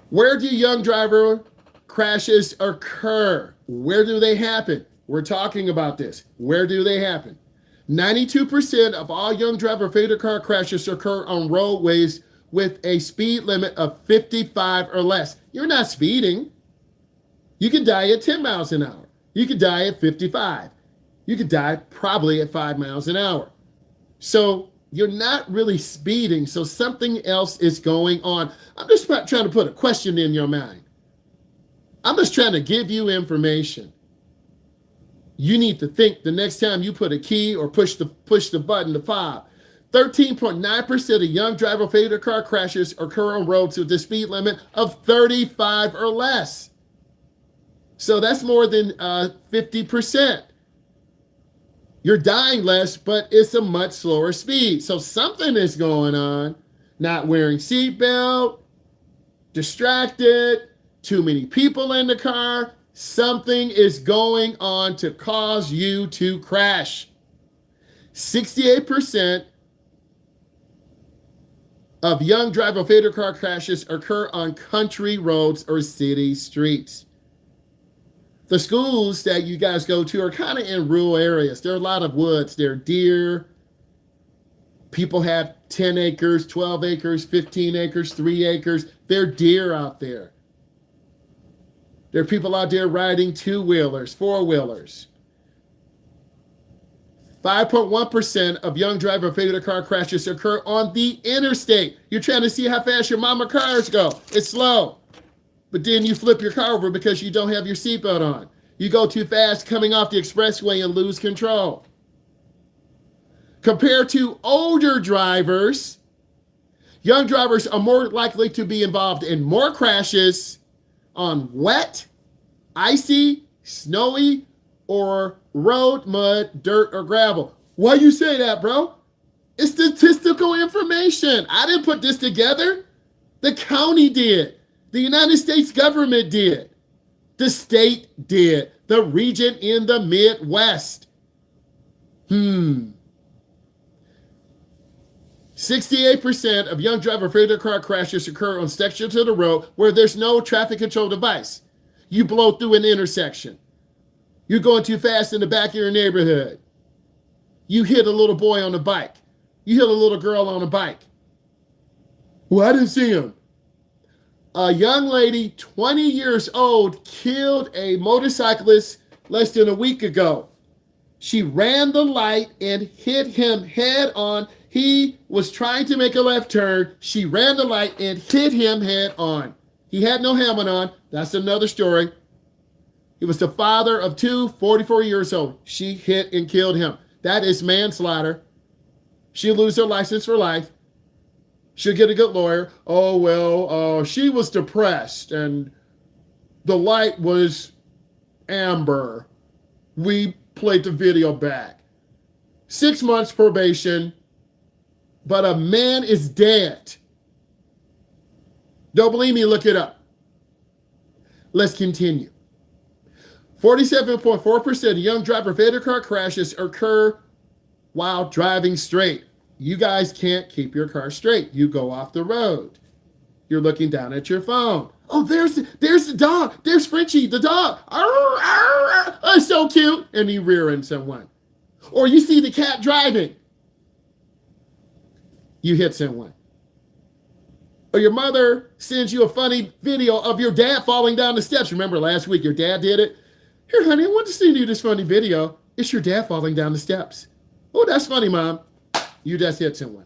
Where do young driver crashes occur? Where do they happen? We're talking about this. Where do they happen? 92% of all young driver fatal car crashes occur on roadways with a speed limit of 55 or less. You're not speeding. You could die at 10 miles an hour. You could die at 55. You could die probably at 5 miles an hour. So you're not really speeding. So something else is going on. I'm just trying to put a question in your mind. I'm just trying to give you information. You need to think the next time you put a key or push the button to fob. 13.9% of young driver fatal car crashes occur on roads with a speed limit of 35 or less. So that's more than 50%. You're dying less, but it's a much slower speed. So something is going on. Not wearing seatbelt, distracted, too many people in the car. Something is going on to cause you to crash. 68% of young driver fatal car crashes occur on country roads or city streets. The schools that you guys go to are kind of in rural areas. There are a lot of woods. There are deer. People have 10 acres, 12 acres, 15 acres, 3 acres. There are deer out there. There are people out there riding two-wheelers, four-wheelers. 5.1% of young driver fatal car crashes occur on the interstate. You're trying to see how fast your mama cars go. It's slow. But then you flip your car over because you don't have your seatbelt on. You go too fast coming off the expressway and lose control. Compared to older drivers, young drivers are more likely to be involved in more crashes on wet, icy, snowy, or road, mud, dirt, or gravel. Why you say that, bro? It's statistical information. I didn't put this together. The county did. The United States government did. The state did. The region in the Midwest. 68% of young driver fatal car crashes occur on sections of the road where there's no traffic control device. You blow through an intersection. You're going too fast in the back of your neighborhood. You hit a little boy on a bike. You hit a little girl on a bike. Well, I didn't see him. A young lady, 20 years old, killed a motorcyclist less than a week ago. She ran the light and hit him head on. He was trying to make a left turn. She ran the light and hit him head on. He had no helmet on. That's another story. He was the father of two, 44 years old. She hit and killed him. That is manslaughter. She'll lose her license for life. She'll get a good lawyer. Oh, well, she was depressed and the light was amber. We played the video back. 6 months probation, but a man is dead. Don't believe me? Look it up. Let's continue. 47.4% of young driver fatal car crashes occur while driving straight. You guys can't keep your car straight. You go off the road. You're looking down at your phone. Oh, there's the dog. There's Frenchie, the dog. Arr, arr, arr. Oh, so cute. And you rear-end someone. Or you see the cat driving. You hit someone. Or your mother sends you a funny video of your dad falling down the steps. Remember last week your dad did it? Here, honey, I want to send you this funny video. It's your dad falling down the steps. Oh, that's funny, Mom. You just hit someone.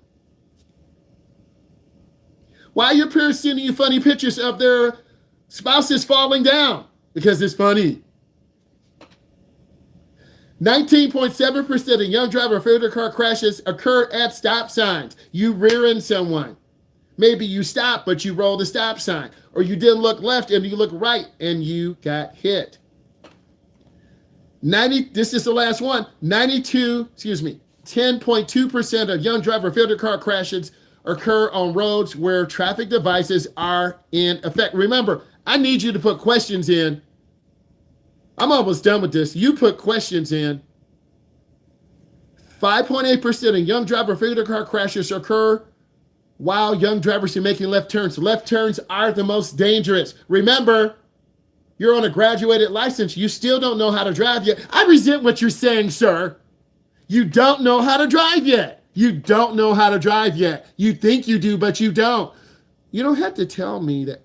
Why are your parents sending you funny pictures of their spouses falling down? Because it's funny. 19.7% of young driver fatal car crashes occur at stop signs. You rear-end someone. Maybe you stop, but you roll the stop sign. Or you didn't look left and you look right and you got hit. This is the last one. 10.2% of young driver fatal car crashes occur on roads where traffic devices are in effect. Remember, I need you to put questions in. I'm almost done with this. You put questions in. 5.8% of young driver fatal car crashes occur while young drivers are making left turns. Left turns are the most dangerous. Remember, you're on a graduated license. You still don't know how to drive yet. I resent what you're saying, sir. You don't know how to drive yet. You don't know how to drive yet. You think you do, but you don't. You don't have to tell me that.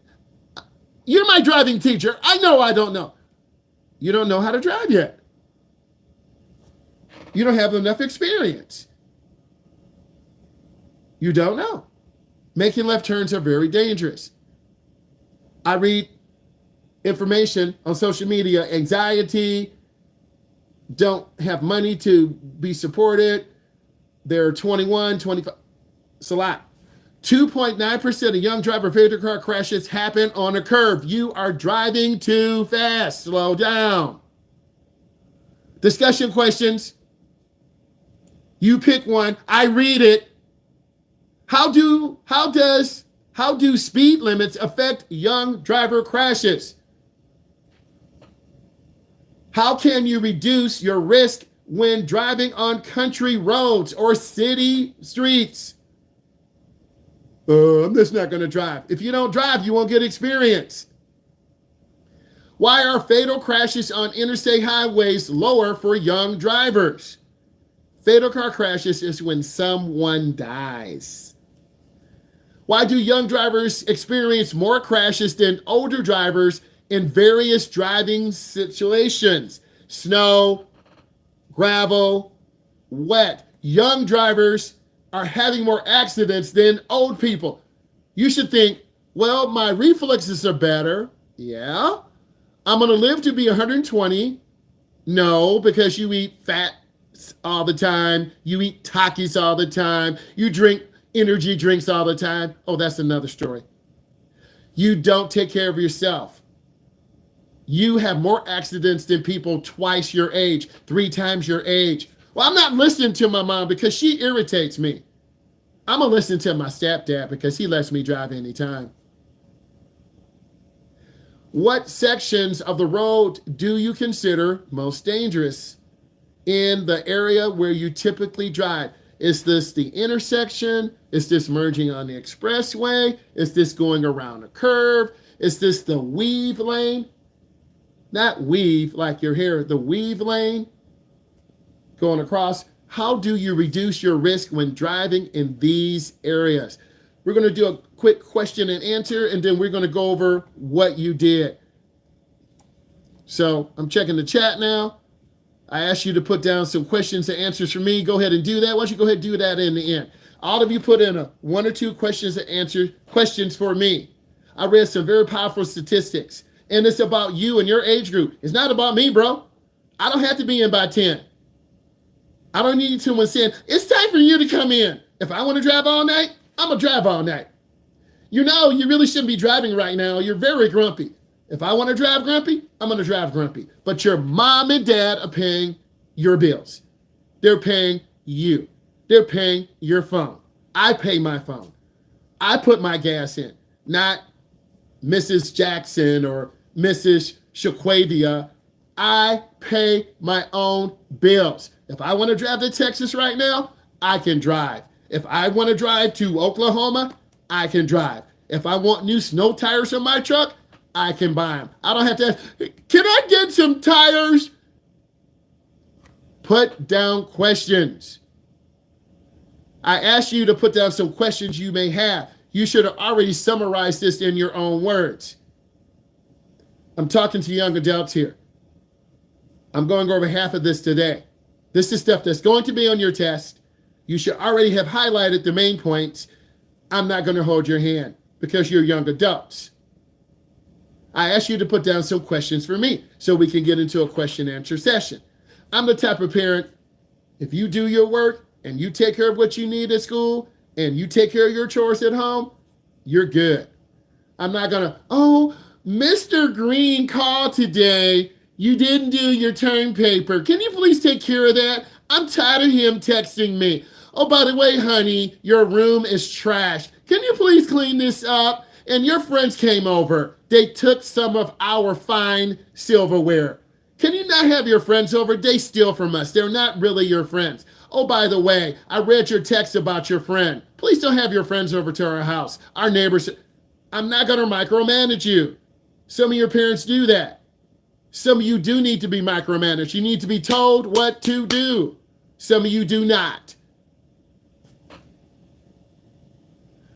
You're my driving teacher. I know I don't know. You don't know how to drive yet. You don't have enough experience. You don't know. Making left turns are very dangerous. I read information on social media, anxiety, don't have money to be supported. They're 21, 25. It's a lot. 2.9% of young driver fatal car crashes happen on a curve. You are driving too fast. Slow down. Discussion questions. You pick one. I read it. How do speed limits affect young driver crashes? How can you reduce your risk when driving on country roads or city streets? I'm just not going to drive. If you don't drive, you won't get experience. Why are fatal crashes on interstate highways lower for young drivers? Fatal car crashes is when someone dies. Why do young drivers experience more crashes than older drivers in various driving situations? Snow, gravel, wet. Young drivers are having more accidents than old people. You should think, well, my reflexes are better. Yeah. I'm going to live to be 120. No, because you eat fat all the time. You eat Takis all the time. You drink energy drinks all the time. Oh, that's another story. You don't take care of yourself. You have more accidents than people twice your age, 3 times your age. Well, I'm not listening to my mom because she irritates me. I'm going to listen to my stepdad because he lets me drive anytime. What sections of the road do you consider most dangerous in the area where you typically drive? Is this the intersection? Is this merging on the expressway? Is this going around a curve? Is this the weave lane? Not weave like your hair, the weave lane going across. How do you reduce your risk when driving in these areas? We're going to do a quick question and answer, and then we're going to go over what you did. So I'm checking the chat now. I asked you to put down some questions and answers for me. Go ahead and do that. Why don't you go ahead and do that in the end? All of you put in 1 or 2 questions and answer questions for me. I read some very powerful statistics, and it's about you and your age group. It's not about me, bro. I don't have to be in by 10. I don't need someone saying, it's time for you to come in. If I want to drive all night, I'm going to drive all night. You know, you really shouldn't be driving right now. You're very grumpy. If I want to drive grumpy, I'm going to drive grumpy. But your mom and dad are paying your bills. They're paying you. They're paying your phone. I pay my phone. I put my gas in, not Mrs. Jackson or Mrs. Shaquavia. I pay my own bills. If I want to drive to Texas right now, I can drive. If I want to drive to Oklahoma, I can drive. If I want new snow tires on my truck, I can buy them. I don't have to ask, can I get some tires? Put down questions. I asked you to put down some questions you may have. You should have already summarized this in your own words. I'm talking to young adults here. I'm going over half of this today. This is stuff that's going to be on your test. You should already have highlighted the main points. I'm not going to hold your hand because you're young adults. I asked you to put down some questions for me so we can get into a question and answer session. I'm the type of parent, if you do your work and you take care of what you need at school and you take care of your chores at home, you're good. I'm not going to, oh, Mr. Green called today. You didn't do your term paper. Can you please take care of that? I'm tired of him texting me. Oh, by the way, honey, your room is trashed. Can you please clean this up? And your friends came over. They took some of our fine silverware. Can you not have your friends over? They steal from us. They're not really your friends. Oh, by the way, I read your text about your friend. Please don't have your friends over to our house. Our neighbors, I'm not going to micromanage you. Some of your parents do that. Some of you do need to be micromanaged. You need to be told what to do. Some of you do not.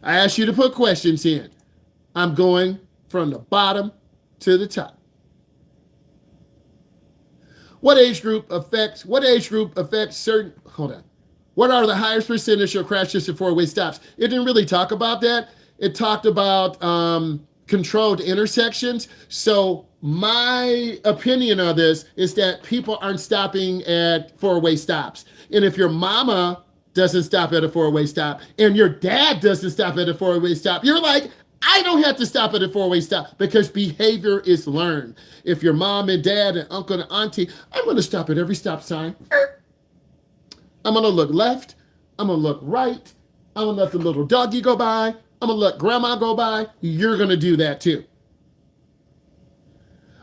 I ask you to put questions in. I'm going from the bottom to the top. What age group affects certain, hold on. What are the highest percentage of crashes and four-way stops? It didn't really talk about that. It talked about controlled intersections. So my opinion on this is that people aren't stopping at four-way stops. And if your mama doesn't stop at a four-way stop and your dad doesn't stop at a four-way stop, you're like, I don't have to stop at a four-way stop, because behavior is learned. If your mom and dad and uncle and auntie, I'm going to stop at every stop sign. I'm going to look left. I'm going to look right. I'm going to let the little doggy go by. I'm going to let grandma go by. You're going to do that too.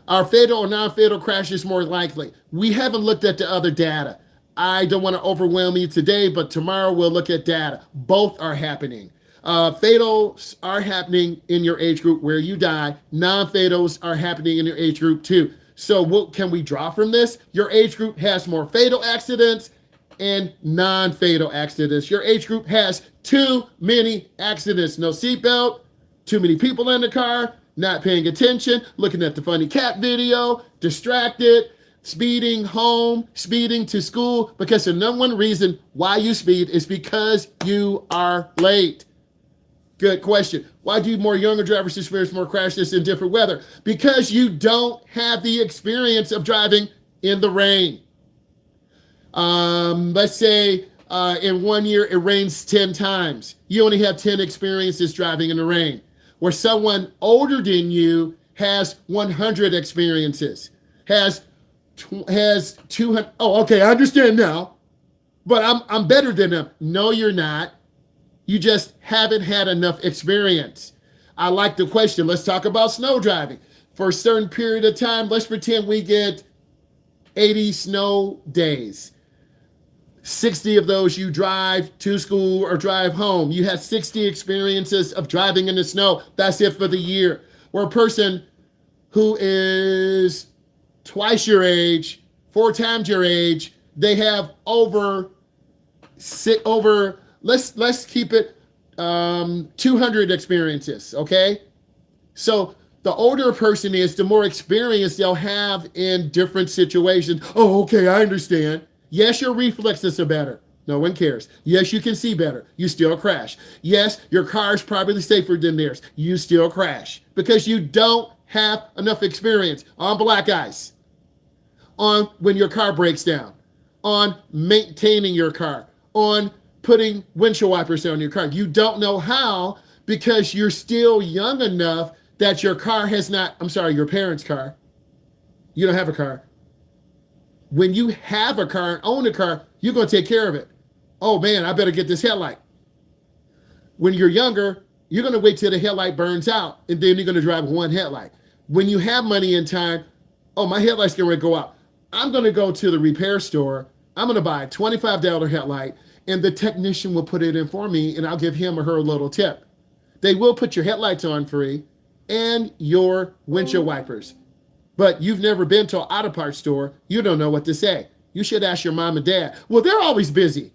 Are fatal or non-fatal crashes more likely? We haven't looked at the other data. I don't want to overwhelm you today, but tomorrow we'll look at data. Both are happening. Fatals are happening in your age group where you die. Non-fatals are happening in your age group too. So what can we draw from this? Your age group has more fatal accidents and non-fatal accidents. Your age group has too many accidents. No seatbelt, too many people in the car, not paying attention, looking at the funny cat video, distracted, speeding home, speeding to school, because the number one reason why you speed is because you are late. Good question. Why do more younger drivers experience more crashes in different weather? Because you don't have the experience of driving in the rain. Let's say in 1 year it rains 10 times. You only have 10 experiences driving in the rain. Where someone older than you has 100 experiences, has 200. Oh, okay, I understand now. But I'm better than them. No, you're not. You just haven't had enough experience. I like the question. Let's talk about snow driving. For a certain period of time, let's pretend we get 80 snow days. 60 of those you drive to school or drive home. You have 60 experiences of driving in the snow. That's it for the year. Where a person who is twice your age, 4 times your age, they have let's keep it 200 experiences, okay? So the older a person is, the more experience they'll have in different situations. Oh, okay, I understand. Yes, your reflexes are better. No one cares. Yes, you can see better. You still crash. Yes, your car is probably safer than theirs. You still crash because you don't have enough experience on black ice, on when your car breaks down, on maintaining your car, on putting windshield wipers on your car. You don't know how because you're still young enough that your car has not, your parents' car. You don't have a car. When you have a car and own a car, you're going to take care of it. Oh man, I better get this headlight. When you're younger, you're going to wait till the headlight burns out and then you're going to drive one headlight. When you have money and time, oh, my headlight's going to go out. I'm going to go to the repair store. I'm going to buy a $25 headlight and the technician will put it in for me and I'll give him or her a little tip. They will put your headlights on free and your windshield wipers. But you've never been to an auto parts store. You don't know what to say. You should ask your mom and dad. Well, they're always busy.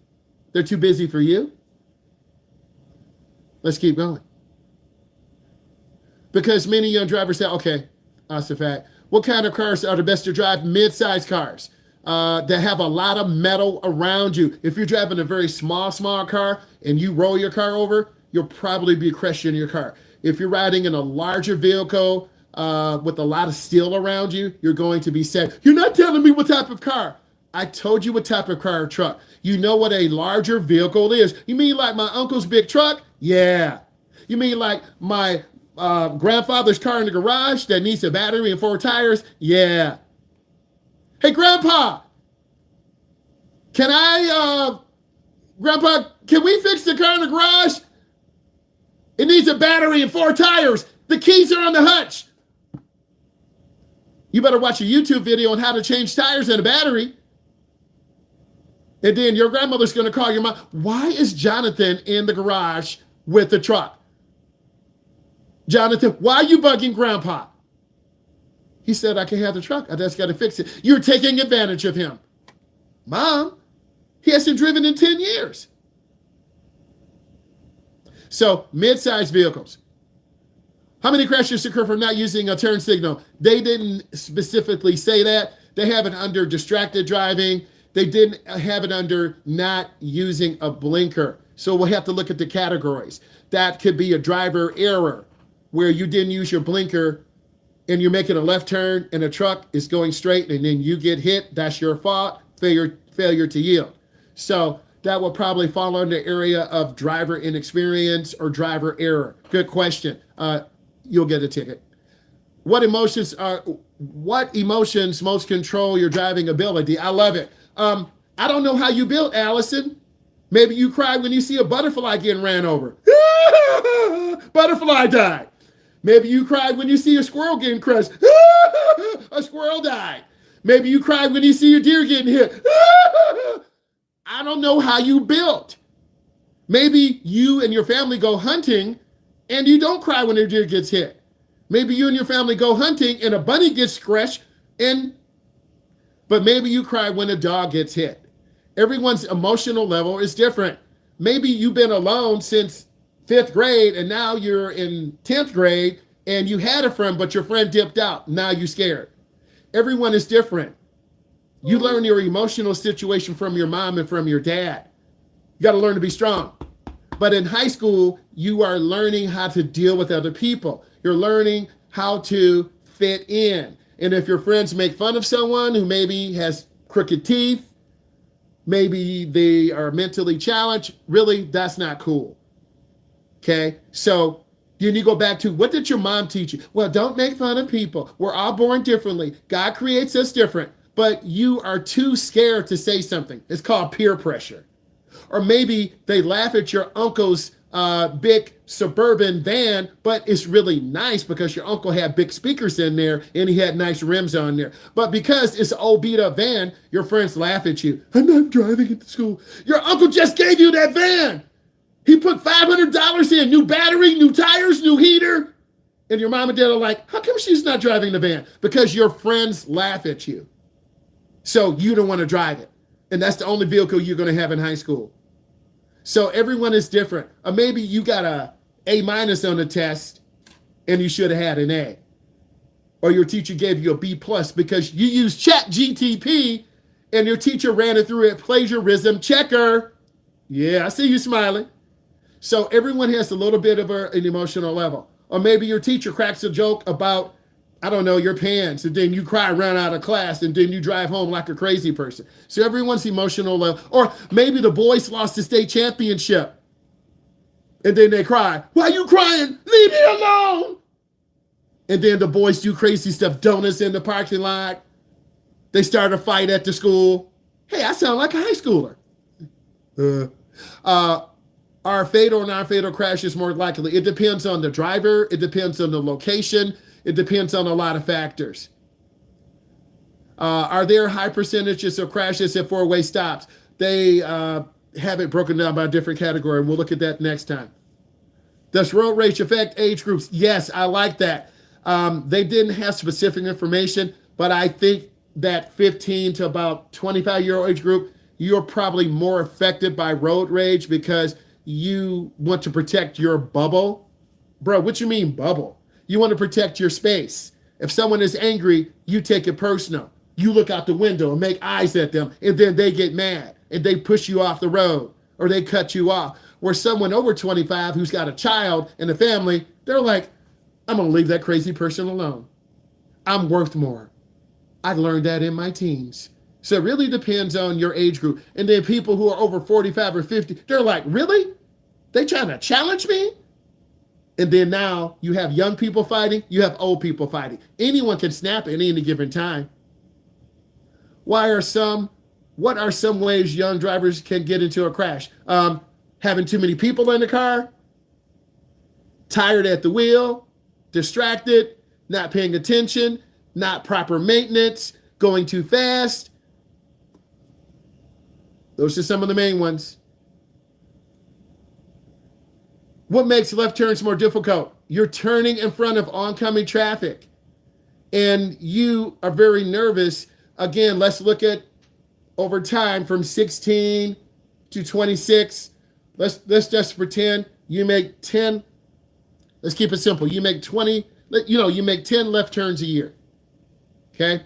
They're too busy for you? Let's keep going. Because many young drivers say, okay, that's a fact. What kind of cars are the best to drive? Mid-sized cars that have a lot of metal around you. If you're driving a very small car and you roll your car over, you'll probably be crashing your car. If you're riding in a larger vehicle with a lot of steel around you, you're going to be sad. You're not telling me what type of car. I told you what type of car or truck. You know what a larger vehicle is. You mean like my uncle's big truck? Yeah. You mean like my grandfather's car in the garage that needs a battery and 4 tires? Yeah. Hey, Grandpa, Grandpa, can we fix the car in the garage? It needs a battery and 4 tires. The keys are on the hutch. You better watch a YouTube video on how to change tires and a battery. And then your grandmother's going to call your mom. Why is Jonathan in the garage with the truck? Jonathan, why are you bugging Grandpa? He said, I can have the truck. I just got to fix it. You're taking advantage of him. Mom, he hasn't driven in 10 years. So mid-sized vehicles. How many crashes occur from not using a turn signal? They didn't specifically say that. They have it under distracted driving. They didn't have it under not using a blinker. So we'll have to look at the categories. That could be a driver error where you didn't use your blinker and you're making a left turn and a truck is going straight and then you get hit. That's your fault. Failure to yield. So that will probably fall under the area of driver inexperience or driver error. Good question. You'll get a ticket. What emotions most control your driving ability? I love it. I don't know how you built, Allison. Maybe you cry when you see a butterfly getting ran over. Butterfly died. Maybe you cried when you see a squirrel getting crushed. A squirrel died. Maybe you cried when you see a deer getting hit. I don't know how you built. Maybe you and your family go hunting and you don't cry when a deer gets hit. Maybe you and your family go hunting and a bunny gets scratched, but maybe you cry when a dog gets hit. Everyone's emotional level is different. Maybe you've been alone since 5th grade and now you're in 10th grade and you had a friend, but your friend dipped out. Now you're scared. Everyone is different. You learn your emotional situation from your mom and from your dad. You got to learn to be strong. But in high school, you are learning how to deal with other people. You're learning how to fit in. And if your friends make fun of someone who maybe has crooked teeth, maybe they are mentally challenged, really, that's not cool. Okay? So then you go back to, what did your mom teach you? Well, don't make fun of people. We're all born differently. God creates us different. But you are too scared to say something. It's called peer pressure. Or maybe they laugh at your uncle's big suburban van, but it's really nice because your uncle had big speakers in there and he had nice rims on there. But because it's an old beat up van, your friends laugh at you. I'm not driving it to school. Your uncle just gave you that van. He put $500 in, new battery, new tires, new heater. And your mom and dad are like, how come she's not driving the van? Because your friends laugh at you. So you don't want to drive it. And that's the only vehicle you're going to have in high school. So everyone is different. Or maybe you got a A- on the test and you should have had an A. Or your teacher gave you a B+ because you used ChatGTP and your teacher ran it through a plagiarism checker. Yeah, I see you smiling. So everyone has a little bit of an emotional level. Or maybe your teacher cracks a joke about, I don't know, your pants, and then you cry, run out of class, and then you drive home like a crazy person. So everyone's emotional level. Or maybe the boys lost the state championship, and then they cry. Why are you crying? Leave me alone. And then the boys do crazy stuff, donuts in the parking lot. They start a fight at the school. Hey, I sound like a high schooler. Are fatal or non-fatal crashes more likely? It depends on the driver. It depends on the location. It depends on a lot of factors. Are there high percentages of crashes at four-way stops? They have it broken down by a different category, and we'll look at that next time. Does road rage affect age groups? Yes, I like that. They didn't have specific information, but I think that 15 to about 25-year-old age group, you're probably more affected by road rage because you want to protect your bubble. Bro, what you mean bubble? You want to protect your space. If someone is angry, you take it personal. You look out the window and make eyes at them, and then they get mad and they push you off the road or they cut you off. Where someone over 25 who's got a child and a family, they're like, I'm going to leave that crazy person alone. I'm worth more. I learned that in my teens. So it really depends on your age group. And then people who are over 45 or 50, they're like, really? They trying to challenge me? And then now you have young people fighting, you have old people fighting. Anyone can snap at any given time. What are some ways young drivers can get into a crash? Having too many people in the car, tired at the wheel, distracted, not paying attention, not proper maintenance, going too fast. Those are some of the main ones. What makes left turns more difficult? You're turning in front of oncoming traffic and you are very nervous. Again, let's look at over time from 16 to 26. Let's just pretend you make 10. Let's keep it simple. You make 20, you make 10 left turns a year. Okay?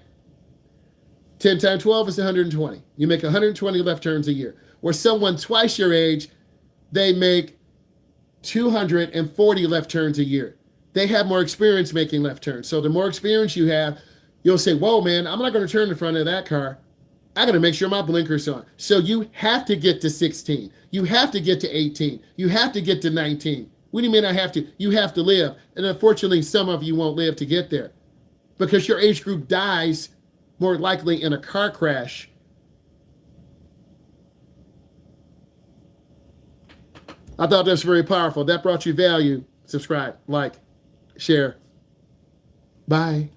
10 times 12 is 120. You make 120 left turns a year. Where someone twice your age, they make 240 left turns a year. They have more experience making left turns. So the more experience you have, you'll say, whoa, man, I'm not going to turn in front of that car. I got to make sure my blinker's on. So you have to get to 16. You have to get to 18. You have to get to 19. What do you mean I have to? You have to live. And unfortunately, some of you won't live to get there because your age group dies more likely in a car crash. I thought that was very powerful. That brought you value. Subscribe, like, share. Bye.